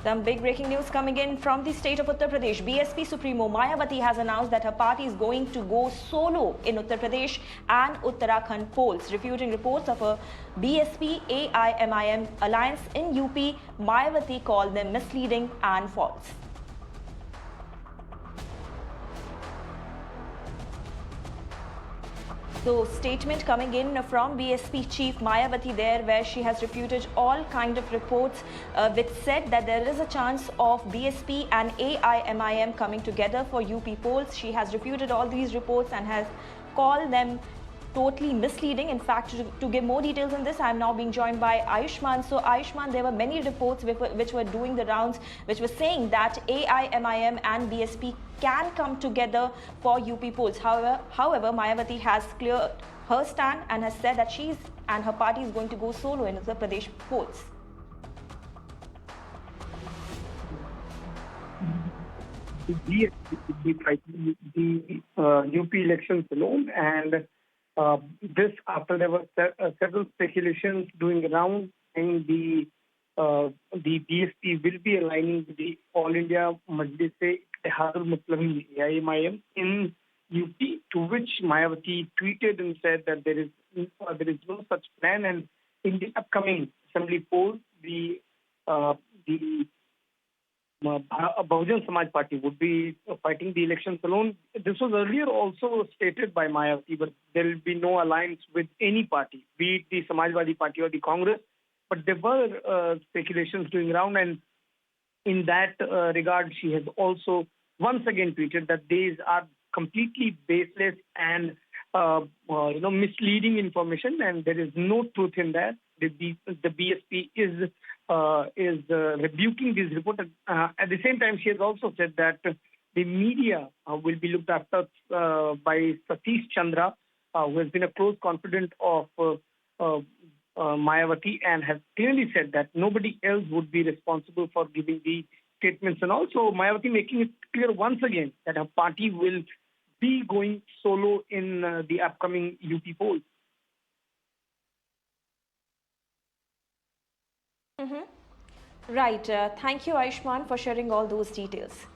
Some big breaking news coming in from the state of Uttar Pradesh. BSP Supremo Mayawati has announced that her party is going to go solo in Uttar Pradesh and Uttarakhand polls, refuting reports of a BSP AIMIM alliance in UP. Mayawati called them misleading and false. So, statement coming in from BSP chief Mayawati there, where she has refuted all kind of reports which said that there is a chance of BSP and AIMIM coming together for UP polls. She has refuted all these reports and has called them totally misleading. In fact, to give more details on this, I am now being joined by Ayushman. So Ayushman, there were many reports which were doing the rounds, which were saying that AIMIM and BSP can come together for UP polls. However, Mayawati has cleared her stand and has said that she's and her party is going to go solo in Uttar Pradesh polls. The BSP will be fighting the UP elections alone, and this after there were several speculations doing around saying the BSP will be aligning with the All India Majlis-e-Ittehadul Muslimin AIMIM in UP, to which Mayawati tweeted and said that there is no such plan, and in the upcoming assembly polls, the Bahujan Samaj Party would be fighting the elections alone. This was earlier also stated by Mayawati, but there will be no alliance with any party, be it the Samajwadi Party or the Congress. But there were speculations going around, and in that regard, she has also once again tweeted that these are completely baseless and misleading information, and there is no truth in that. The BSP is rebuking this report. At the same time, she has also said that the media will be looked after by Satish Chandra, who has been a close confidant of Mayawati, and has clearly said that nobody else would be responsible for giving the statements. And also Mayawati making it clear once again that her party will be going solo in the upcoming UP polls. Right. Thank you, Ayushman, for sharing all those details.